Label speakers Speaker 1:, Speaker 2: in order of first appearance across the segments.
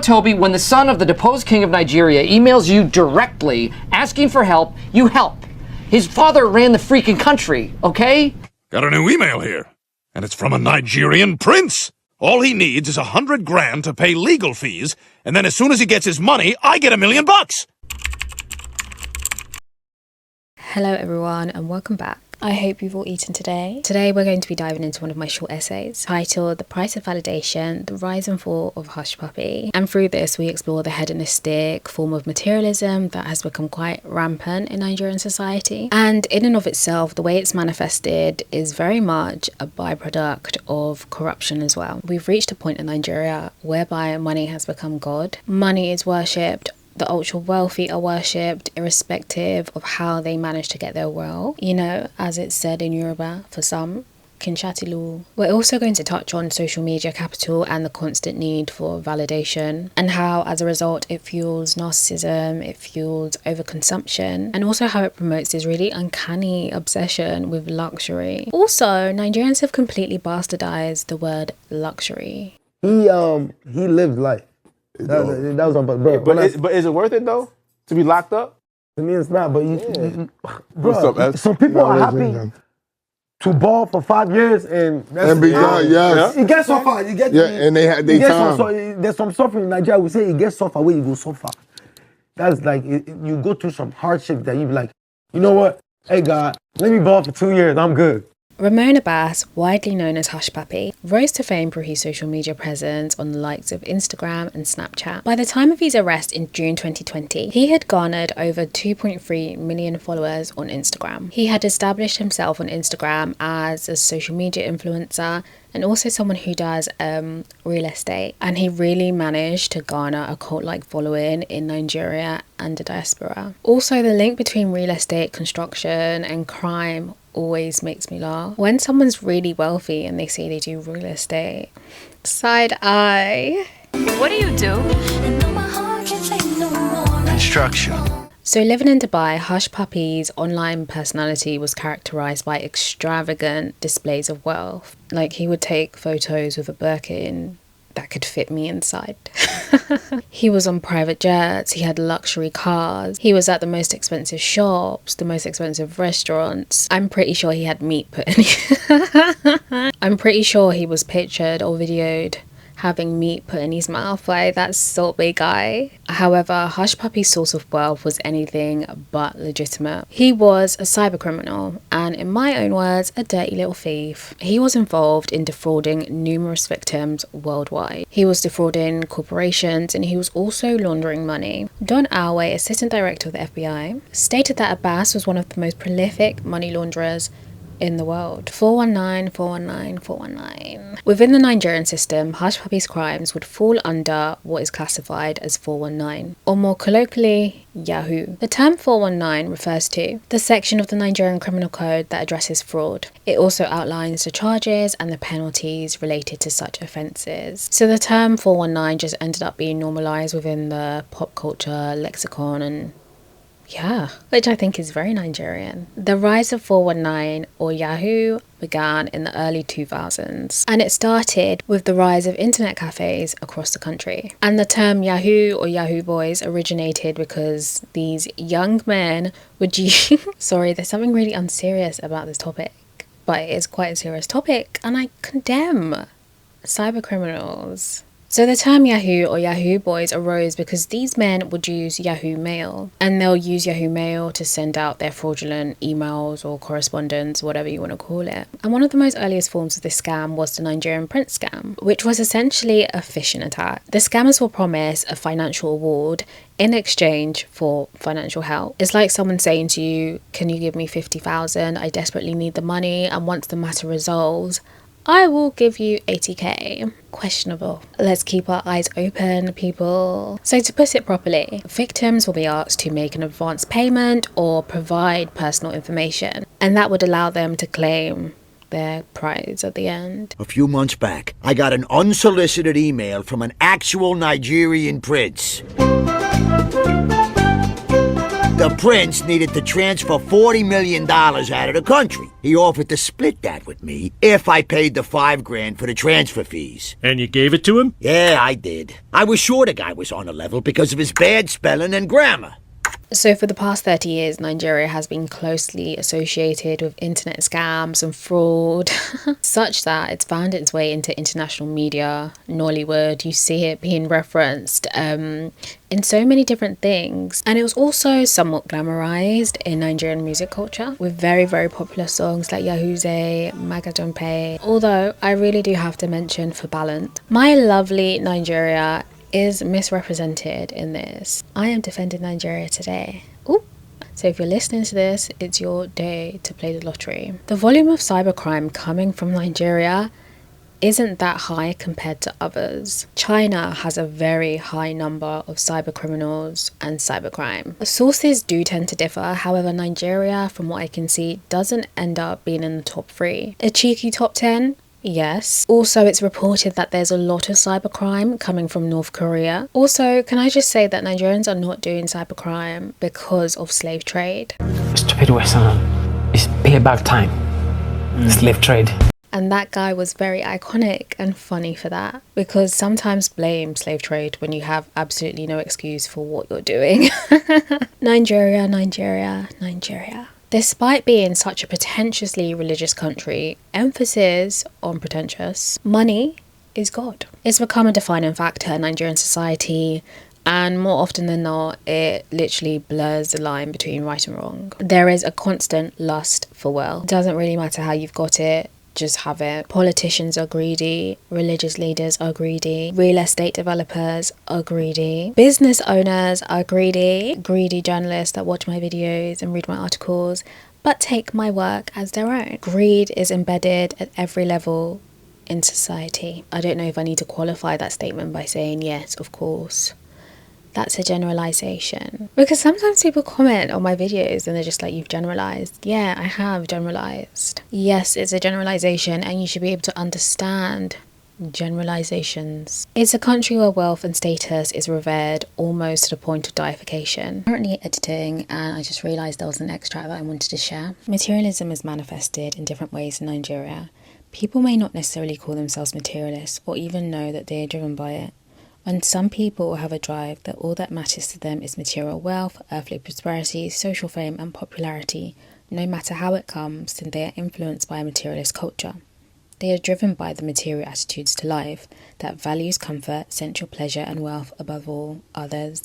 Speaker 1: Toby, when the son of the deposed king of Nigeria emails you directly asking for help, you help. His father ran the freaking country, okay?
Speaker 2: Got a new email here, and it's from a Nigerian prince. All he needs is $100 grand to pay legal fees, and then as soon as he gets his money, I get $1 million.
Speaker 3: Hello everyone and welcome back. I hope you've all eaten today. Today we're going to be diving into one of my short essays titled The Price of Validation, The Rise and Fall of Hushpuppi. And through this we explore the hedonistic form of materialism that has become quite rampant in Nigerian society. And in and of itself, the way it's manifested is very much a byproduct of corruption as well. We've reached a point in Nigeria whereby money has become God. Money is worshipped. The ultra wealthy are worshipped irrespective of how they manage to get their wealth. You know, as it's said in Yoruba, for some, Kinshatilu. We're also going to touch on social media capital and the constant need for validation, and how as a result it fuels narcissism, it fuels overconsumption, and also how it promotes this really uncanny obsession with luxury. Also, Nigerians have completely bastardized the word luxury.
Speaker 4: He lived life. That was on, bro.
Speaker 5: But is it worth it though to be locked up?
Speaker 4: To me, it's not. But bro, some people are happy to ball for 5 years and
Speaker 6: be gone. Yes,
Speaker 4: you get suffer. You get
Speaker 6: and they had their time.
Speaker 4: There's some suffering in Nigeria. We say you get suffer where you go suffer. That's like you go through some hardship that you be like, you know what? Hey God, let me ball for 2 years. I'm good.
Speaker 3: Ramon Abbas, widely known as Hushpuppi, rose to fame through his social media presence on the likes of Instagram and Snapchat. By the time of his arrest in June 2020, he had garnered over 2.3 million followers on Instagram. He had established himself on Instagram as a social media influencer and also someone who does real estate, and he really managed to garner a cult-like following in Nigeria and the diaspora. Also, the link between real estate, construction and crime always makes me laugh. When someone's really wealthy and they say they do real estate, side eye.
Speaker 7: What do you do?
Speaker 6: Construction.
Speaker 3: So living in Dubai, Hushpuppi's online personality was characterized by extravagant displays of wealth. Like, he would take photos with a Birkin that could fit me inside. He was on private jets, he had luxury cars, he was at the most expensive shops, the most expensive restaurants. I'm pretty sure he had meat put in. I'm pretty sure he was pictured or videoed having meat put in his mouth. Like, that's so big guy. However, Hushpuppi's source of wealth was anything but legitimate. He was a cybercriminal and, in my own words, a dirty little thief. He was involved in defrauding numerous victims worldwide. He was defrauding corporations and he was also laundering money. Don Alway, assistant director of the FBI, stated that Abbas was one of the most prolific money launderers in the world. 419, 419, 419. Within the Nigerian system, Hushpuppi's crimes would fall under what is classified as 419, or more colloquially, Yahoo. The term 419 refers to the section of the Nigerian Criminal Code that addresses fraud. It also outlines the charges and the penalties related to such offences. So the term 419 just ended up being normalised within the pop culture lexicon, and yeah, which I think is very Nigerian. The rise of 419 or Yahoo began in the early 2000s, and it started with the rise of internet cafes across the country. And the term Yahoo or Yahoo boys originated because these young men would use sorry, there's something really unserious about this topic, but it is quite a serious topic, and I condemn cyber criminals. So the term Yahoo or Yahoo boys arose because these men would use Yahoo Mail, and they'll use Yahoo Mail to send out their fraudulent emails or correspondence, whatever you want to call it. And one of the most earliest forms of this scam was the Nigerian Prince scam, which was essentially a phishing attack. The scammers will promise a financial reward in exchange for financial help. It's like someone saying to you, can you give me 50,000? I desperately need the money, and once the matter resolves, I will give you 80k. Questionable. Let's keep our eyes open, people. So to put it properly, victims will be asked to make an advance payment or provide personal information, and that would allow them to claim their prize at the end.
Speaker 8: A few months back, I got an unsolicited email from an actual Nigerian prince. The prince needed to transfer $40 million out of the country. He offered to split that with me if I paid the $5,000 for the transfer fees.
Speaker 7: And you gave it to him?
Speaker 8: Yeah, I did. I was sure the guy was on a level because of his bad spelling and grammar.
Speaker 3: So for the past 30 years, Nigeria has been closely associated with internet scams and fraud, such that it's found its way into international media, Nollywood. You see it being referenced in so many different things. And it was also somewhat glamorized in Nigerian music culture with very, very popular songs like Yahuze, Magadompe. Although I really do have to mention, for balance, my lovely Nigeria is misrepresented in this. I am defending Nigeria today. Ooh. So if you're listening to this, it's your day to play the lottery. The volume of cybercrime coming from Nigeria isn't that high compared to others. China has a very high number of cybercriminals and cybercrime. Sources do tend to differ, however Nigeria, from what I can see, doesn't end up being in the top 3. A cheeky top 10? Yes. Also, it's reported that there's a lot of cybercrime coming from North Korea. Also, can I just say that Nigerians are not doing cybercrime because of slave trade?
Speaker 9: Stupid Western is payback time. Slave trade.
Speaker 3: And that guy was very iconic and funny for that, because sometimes blame slave trade when you have absolutely no excuse for what you're doing. Nigeria, Nigeria, Nigeria. Despite being such a pretentiously religious country, emphasis on pretentious, money is God. It's become a defining factor in Nigerian society, and more often than not, it literally blurs the line between right and wrong. There is a constant lust for wealth. It doesn't really matter how you've got it, just have it. Politicians are greedy, religious leaders are greedy, real estate developers are greedy, business owners are greedy, greedy journalists that watch my videos and read my articles but take my work as their own. Greed is embedded at every level in society. I don't know if I need to qualify that statement by saying yes, of course. That's a generalization. Because sometimes people comment on my videos and they're just like, you've generalized. Yeah, I have generalized. Yes, it's a generalization and you should be able to understand generalizations. It's a country where wealth and status is revered almost to the point of deification. I'm currently editing and I just realized there was an extract that I wanted to share. Materialism is manifested in different ways in Nigeria. People may not necessarily call themselves materialists or even know that they are driven by it. And some people have a drive that all that matters to them is material wealth, earthly prosperity, social fame and popularity. No matter how it comes, then they are influenced by a materialist culture. They are driven by the material attitudes to life that values comfort, sensual pleasure and wealth above all others.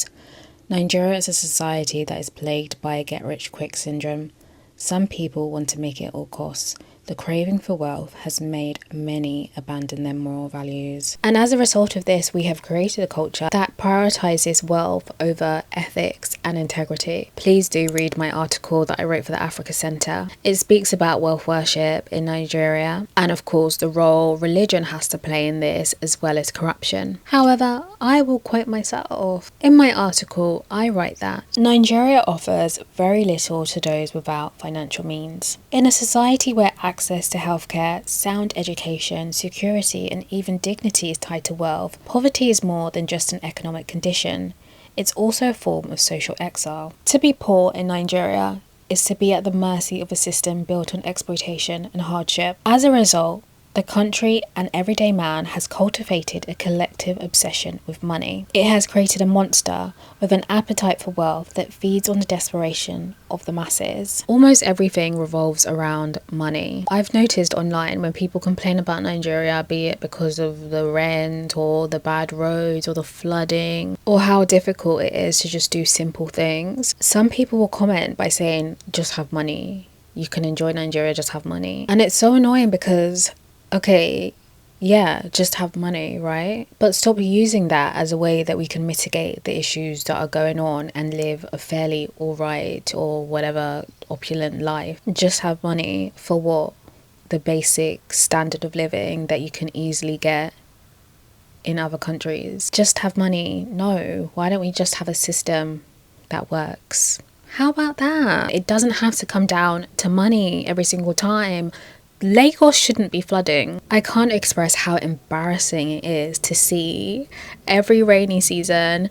Speaker 3: Nigeria is a society that is plagued by a get-rich-quick syndrome. Some people want to make it at all costs. The craving for wealth has made many abandon their moral values. And as a result of this, we have created a culture that prioritizes wealth over ethics and integrity. Please do read my article that I wrote for the Africa Centre. It speaks about wealth worship in Nigeria and of course the role religion has to play in this as well as corruption. However, I will quote myself. In my article, I write that Nigeria offers very little to those without financial means. In a society where access to healthcare, sound education, security and even dignity is tied to wealth, poverty is more than just an economic condition. It's also a form of social exile. To be poor in Nigeria is to be at the mercy of a system built on exploitation and hardship. As a result, the country and everyday man has cultivated a collective obsession with money. It has created a monster with an appetite for wealth that feeds on the desperation of the masses. Almost everything revolves around money. I've noticed online when people complain about Nigeria, be it because of the rent or the bad roads or the flooding or how difficult it is to just do simple things, some people will comment by saying, just have money. You can enjoy Nigeria, just have money. And it's so annoying because okay, yeah, just have money, right? But stop using that as a way that we can mitigate the issues that are going on and live a fairly alright or whatever opulent life. Just have money for what? The basic standard of living that you can easily get in other countries. Just have money. No, why don't we just have a system that works? How about that? It doesn't have to come down to money every single time. Lagos shouldn't be flooding. I can't express how embarrassing it is to see every rainy season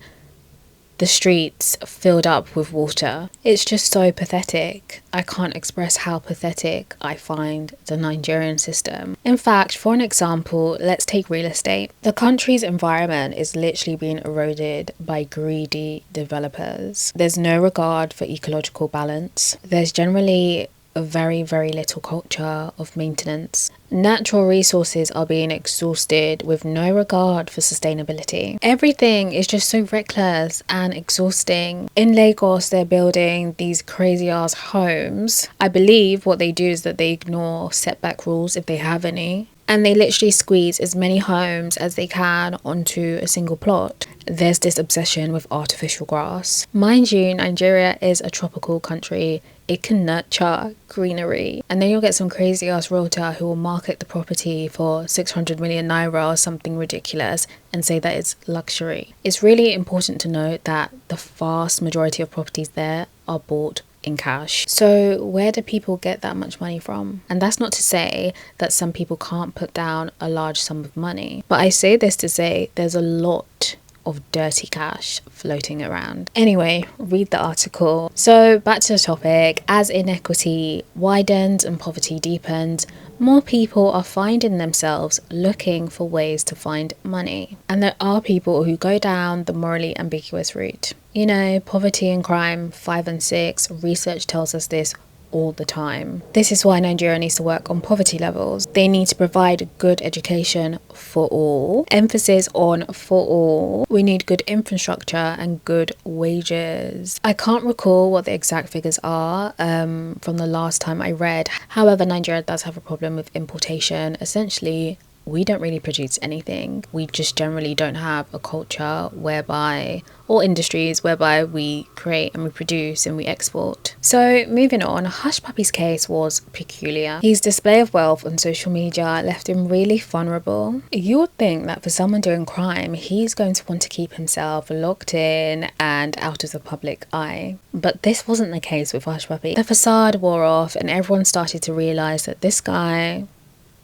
Speaker 3: the streets filled up with water. It's just so pathetic. I can't express how pathetic I find the Nigerian system. In fact, for an example, let's take real estate. The country's environment is literally being eroded by greedy developers. There's no regard for ecological balance. There's generally a very, very little culture of maintenance. Natural resources are being exhausted with no regard for sustainability. Everything is just so reckless and exhausting. In Lagos, they're building these crazy ass homes. I believe what they do is that they ignore setback rules if they have any, and they literally squeeze as many homes as they can onto a single plot. There's this obsession with artificial grass. Mind you, Nigeria is a tropical country. It can nurture greenery. And then you'll get some crazy ass realtor who will market the property for 600 million naira or something ridiculous and say that it's luxury. It's really important to note that the vast majority of properties there are bought in cash. So where do people get that much money from? And that's not to say that some people can't put down a large sum of money, but I say this to say there's a lot of dirty cash floating around. Anyway, read the article. So back to the topic. As inequity widens and poverty deepens, more people are finding themselves looking for ways to find money. And there are people who go down the morally ambiguous route. You know, poverty and crime, 5 and 6, research tells us this all the time. This is why Nigeria needs to work on poverty levels. They need to provide good education for all. Emphasis on for all. We need good infrastructure and good wages. I can't recall what the exact figures are from the last time I read. However, Nigeria does have a problem with importation. Essentially, we don't really produce anything. We just generally don't have a culture whereby, or industries whereby we create and we produce and we export. So moving on, Hushpuppi's case was peculiar. His display of wealth on social media left him really vulnerable. You would think that for someone doing crime, he's going to want to keep himself locked in and out of the public eye. But this wasn't the case with Hushpuppi. The facade wore off and everyone started to realize that this guy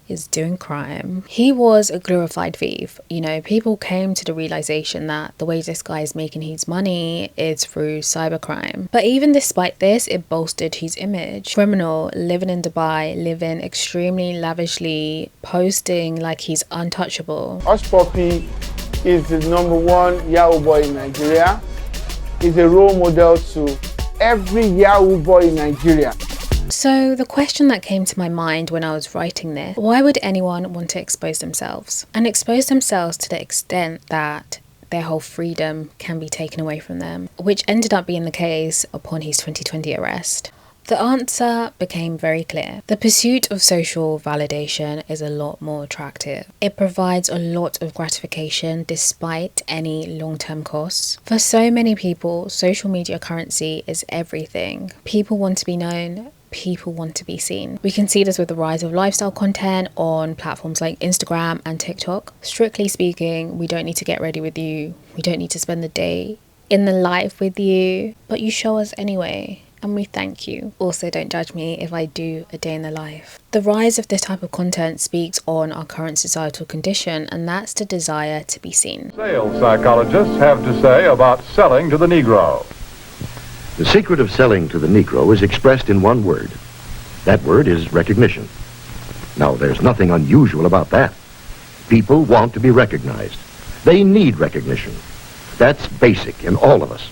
Speaker 3: is doing crime. He was a glorified thief. You know, people came to the realization that the way this guy is making his money is through cybercrime. But even despite this, it bolstered his image. Criminal, living in Dubai, living extremely lavishly, posting like he's untouchable.
Speaker 5: Hushpuppi is the #1 Yahoo boy in Nigeria. He's a role model to every Yahoo boy in Nigeria.
Speaker 3: So the question that came to my mind when I was writing this, why would anyone want to expose themselves? And expose themselves to the extent that their whole freedom can be taken away from them, which ended up being the case upon his 2020 arrest. The answer became very clear. The pursuit of social validation is a lot more attractive. It provides a lot of gratification despite any long-term costs. For so many people, social media currency is everything. People want to be known. People want to be seen. We can see this with the rise of lifestyle content on platforms like Instagram and TikTok. Strictly speaking, we don't need to get ready with you. We don't need to spend the day in the life with you, but you show us anyway, and we thank you. Also, don't judge me if I do a day in the life. The rise of this type of content speaks on our current societal condition, and that's the desire to be seen.
Speaker 7: Sales psychologists have to say about selling to the Negro.
Speaker 10: The secret of selling to the Negro is expressed in one word. That word is recognition. Now, there's nothing unusual about that. People want to be recognized. They need recognition. That's basic in all of us.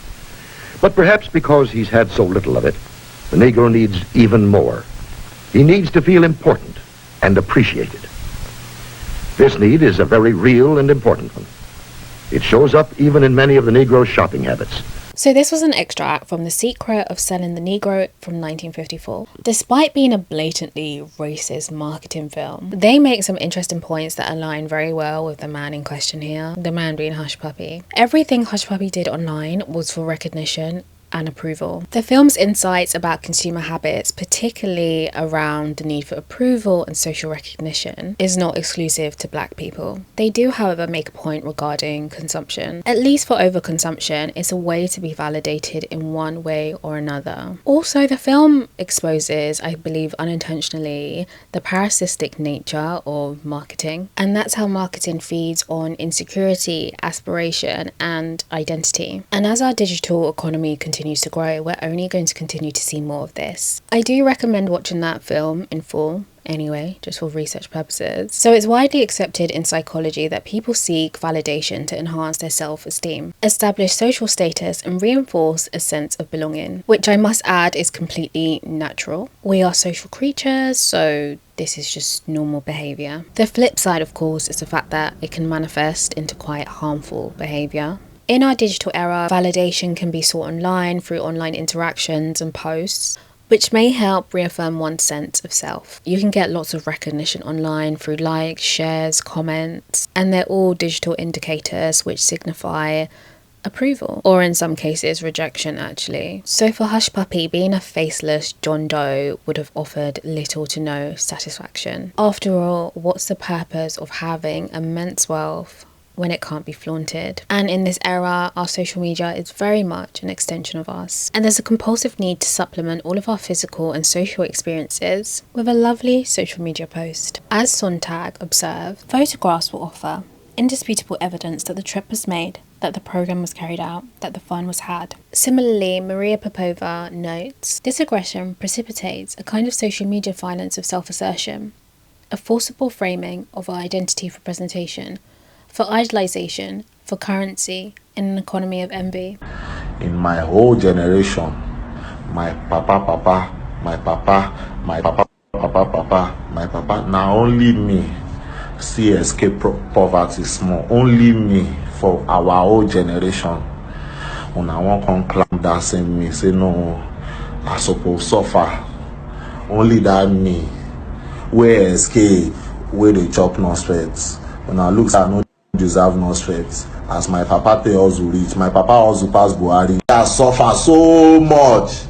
Speaker 10: But perhaps because he's had so little of it, the Negro needs even more. He needs to feel important and appreciated. This need is a very real and important one. It shows up even in many of the Negro's shopping habits.
Speaker 3: So this was an extract from The Secret of Selling the Negro from 1954. Despite being a blatantly racist marketing film, they make some interesting points that align very well with the man in question here, the man being Hushpuppi. Everything Hushpuppi did online was for recognition and approval. The film's insights about consumer habits, particularly around the need for approval and social recognition, is not exclusive to black people. They do, however, make a point regarding consumption. At least for overconsumption, it's a way to be validated in one way or another. Also, the film exposes, I believe unintentionally, the parasitic nature of marketing, and that's how marketing feeds on insecurity, aspiration, and identity. And as our digital economy continues to grow, we're only going to continue to see more of this. I do recommend watching that film in full anyway, just for research purposes. So it's widely accepted in psychology that people seek validation to enhance their self-esteem, establish social status, and reinforce a sense of belonging, which I must add is completely natural. We are social creatures, so this is just normal behaviour. The flip side, of course, is the fact that it can manifest into quite harmful behaviour. In our digital era, validation can be sought online through online interactions and posts, which may help reaffirm one's sense of self. You can get lots of recognition online through likes, shares, comments, and they're all digital indicators which signify approval, or in some cases rejection actually. So for Hushpuppi, being a faceless John Doe would have offered little to no satisfaction. After all, what's the purpose of having immense wealth when it can't be flaunted? And in this era, our social media is very much an extension of us. And there's a compulsive need to supplement all of our physical and social experiences with a lovely social media post. As Sontag observed, photographs will offer indisputable evidence that the trip was made, that the program was carried out, that the fun was had. Similarly, Maria Popova notes, this aggression precipitates a kind of social media violence of self-assertion, a forcible framing of our identity for presentation, for idolization, for currency, in an economy of envy.
Speaker 11: In my whole generation, my papa, now only me see escape poverty small. Only me for our whole generation. When I want to climb that same me, say no, I suppose suffer. Only that me, where escape, where they chop no sweats. When I look at no deserve no strength. As my papa pay also reach, my papa also pass Buhari. I suffer so much,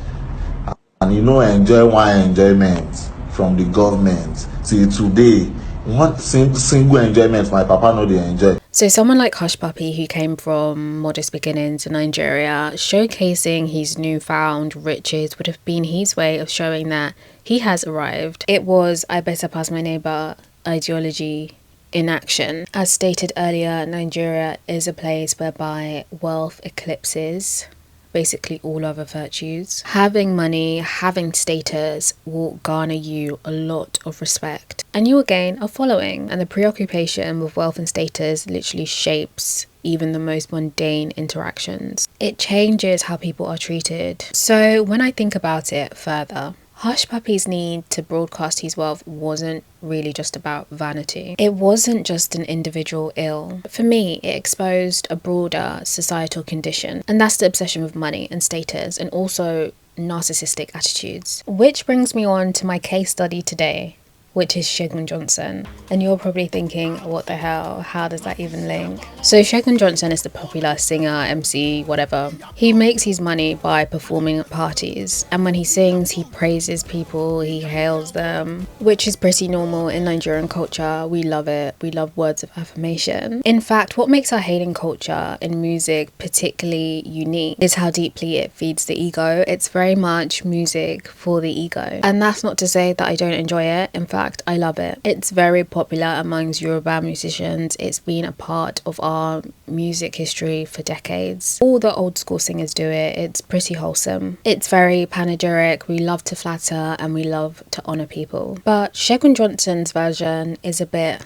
Speaker 11: and you know enjoy one enjoyment from the government till today. One single enjoyment my papa know they enjoy.
Speaker 3: So someone like Hushpuppi, who came from modest beginnings in Nigeria, showcasing his newfound riches would have been his way of showing that he has arrived. It was I better pass my neighbour ideology in action. As stated earlier, Nigeria is a place whereby wealth eclipses basically all other virtues. Having money, having status will garner you a lot of respect, and you will gain a following. And the preoccupation with wealth and status literally shapes even the most mundane interactions. It changes how people are treated. So when I think about it further, Hushpuppi's need to broadcast his wealth wasn't really just about vanity. It wasn't just an individual ill. For me, it exposed a broader societal condition, and that's the obsession with money and status, and also narcissistic attitudes. Which brings me on to my case study today, which is Segun Johnson. And you're probably thinking, what the hell? How does that even link? So Segun Johnson is the popular singer, MC, whatever. He makes his money by performing at parties. And when he sings, he praises people, he hails them, which is pretty normal in Nigerian culture. We love it. We love words of affirmation. In fact, what makes our hailing culture in music particularly unique is how deeply it feeds the ego. It's very much music for the ego. And that's not to say that I don't enjoy it. In fact, I love it. It's very popular amongst Yoruba musicians. It's been a part of our music history for decades. All the old school singers do it. It's pretty wholesome. It's very panegyric. We love to flatter and we love to honour people. But Segun Johnson's version is a bit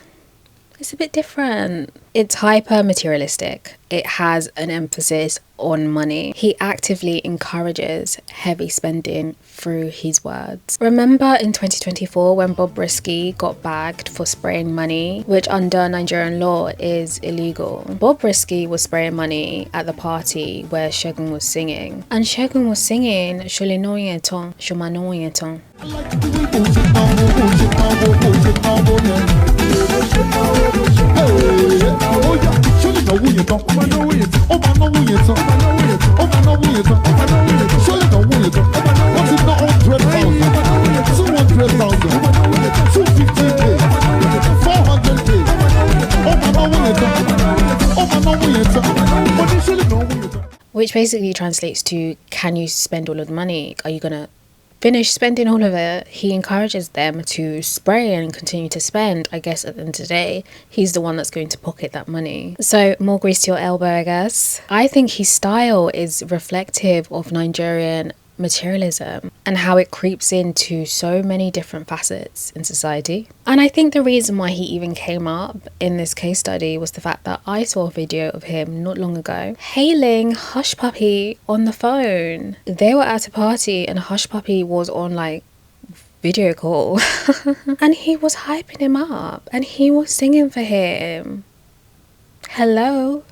Speaker 3: different. It's hyper materialistic. It has an emphasis on money. He actively encourages heavy spending through his words. Remember in 2024 when Bob Risky got bagged for spraying money, which under Nigerian law is illegal. Bob Risky was spraying money at the party where Segun was singing. And Segun was singing Shole no yeton, Shoma no yeton. Which basically translates to, can you spend all of the money? Are you gonna finish spending all of it? He encourages them to spray and continue to spend. I guess at the end of the day, he's the one that's going to pocket that money. So more grease to your elbow, I guess. I think his style is reflective of Nigerian materialism and how it creeps into so many different facets in society. And I think the reason why he even came up in this case study was the fact that I saw a video of him not long ago hailing Hushpuppi on the phone. They were at a party and Hushpuppi was on like video call and he was hyping him up and he was singing for him. Hello.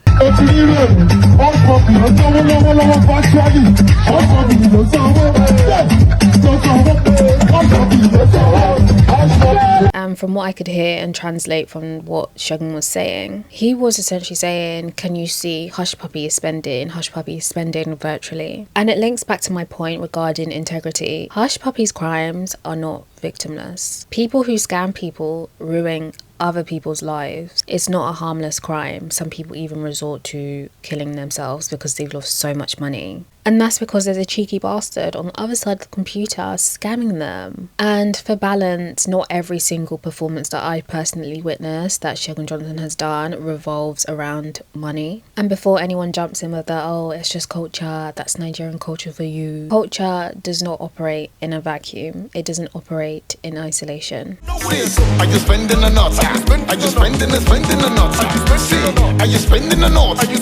Speaker 3: And from what I could hear and translate from what Segun was saying, he was essentially saying, can you see Hushpuppi is spending virtually. And it links back to my point regarding integrity. Hushpuppi's crimes are not victimless. People who scam people ruin other people's lives. It's not a harmless crime. Some people even resort to killing themselves because they've lost so much money. And that's because there's a cheeky bastard on the other side of the computer scamming them. And for balance, not every single performance that I personally witnessed that Segun Johnson has done revolves around money. And before anyone jumps in with that, oh, it's just culture, that's Nigerian culture for you. Culture does not operate in a vacuum. It doesn't operate in isolation.
Speaker 12: Are you spending the nuts? Are you spending the nuts? Are you spending the nuts? Are you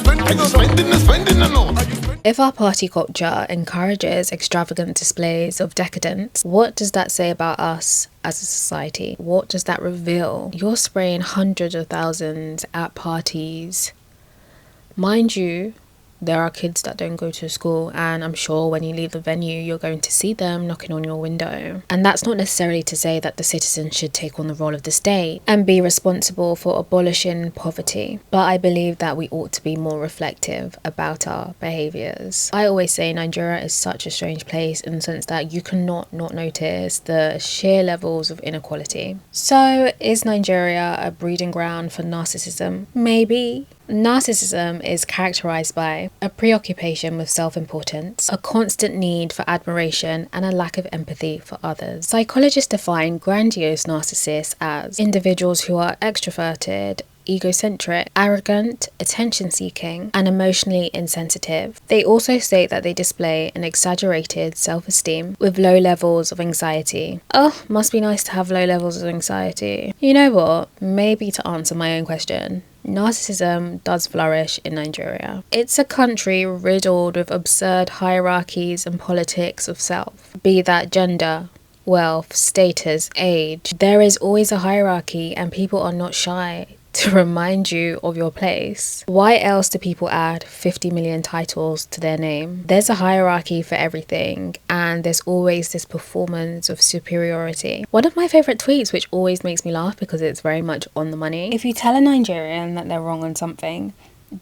Speaker 12: spending the nuts?
Speaker 3: If our party culture encourages extravagant displays of decadence, what does that say about us as a society? What does that reveal? You're spraying hundreds of thousands at parties. Mind you, there are kids that don't go to school, and I'm sure when you leave the venue you're going to see them knocking on your window. And that's not necessarily to say that the citizen should take on the role of the state and be responsible for abolishing poverty, but I believe that we ought to be more reflective about our behaviours. I always say Nigeria is such a strange place in the sense that you cannot not notice the sheer levels of inequality. So is Nigeria a breeding ground for narcissism? Maybe. Narcissism is characterized by a preoccupation with self-importance, a constant need for admiration, and a lack of empathy for others. Psychologists define grandiose narcissists as individuals who are extroverted, egocentric, arrogant, attention-seeking, and emotionally insensitive. They also state that they display an exaggerated self-esteem with low levels of anxiety. Oh, must be nice to have low levels of anxiety. You know what? Maybe to answer my own question, narcissism does flourish in Nigeria. It's a country riddled with absurd hierarchies and politics of self, be that gender, wealth, status, age. There is always a hierarchy and people are not shy to remind you of your place. Why else do people add 50 million titles to their name? There's a hierarchy for everything, and there's always this performance of superiority. One of my favorite tweets, which always makes me laugh because it's very much on the money. If you tell a Nigerian that they're wrong on something,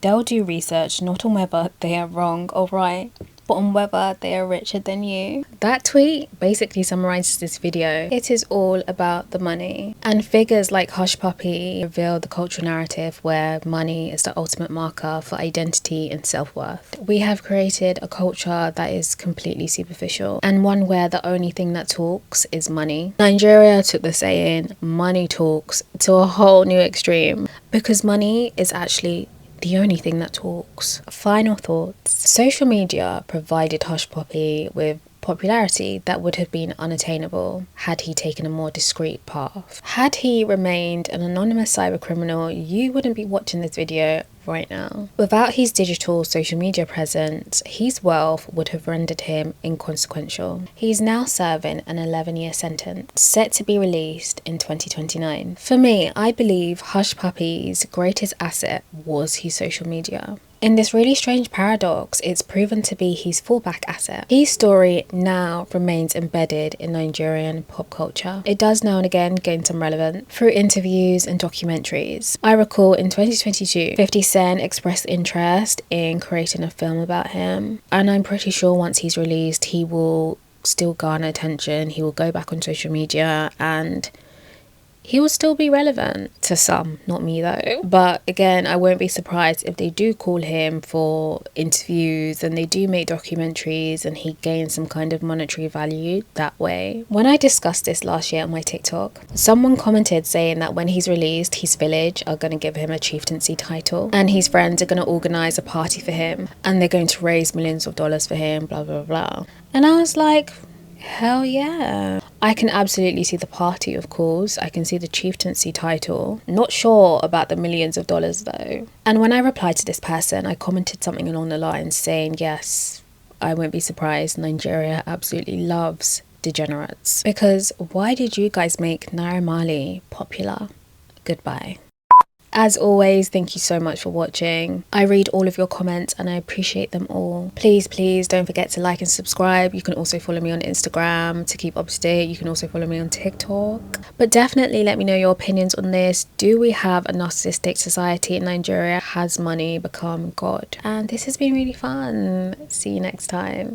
Speaker 3: they'll do research not on whether they are wrong or right, but on whether they are richer than you. That tweet basically summarizes this video. It is all about the money. And figures like Hushpuppi reveal the cultural narrative where money is the ultimate marker for identity and self-worth. We have created a culture that is completely superficial, and one where the only thing that talks is money. Nigeria took the saying, money talks, to a whole new extreme, because money is actually the only thing that talks. Final thoughts. Social media provided Hushpuppi with popularity that would have been unattainable had he taken a more discreet path. Had he remained an anonymous cybercriminal, you wouldn't be watching this video right now. Without his digital social media presence, his wealth would have rendered him inconsequential. He's now serving an 11-year sentence, set to be released in 2029. For me, I believe Hushpuppi's greatest asset was his social media. In this really strange paradox, it's proven to be his fallback asset. His story now remains embedded in Nigerian pop culture. It does now and again gain some relevance through interviews and documentaries. I recall in 2022, 50 Cent expressed interest in creating a film about him, and I'm pretty sure once he's released, he will still garner attention. He will go back on social media and he will still be relevant to some, not me though. But again, I won't be surprised if they do call him for interviews and they do make documentaries and he gains some kind of monetary value that way. When I discussed this last year on my TikTok, someone commented saying that when he's released, his village are going to give him a chieftaincy title and his friends are going to organise a party for him and they're going to raise millions of dollars for him, blah, blah, blah. And I was like, hell yeah. I can absolutely see the party, of course. I can see the chieftaincy title. Not sure about the millions of dollars though. And when I replied to this person, I commented something along the lines saying, yes, I won't be surprised. Nigeria absolutely loves degenerates. Because why did you guys make Naira Marley popular? Goodbye. As always, thank you so much for watching. I read all of your comments and I appreciate them all. Please don't forget to like and subscribe. You can also follow me on Instagram to keep up to date. You can also follow me on TikTok. But definitely let me know your opinions on this. Do we have a narcissistic society in Nigeria? Has money become God? And this has been really fun. See you next time.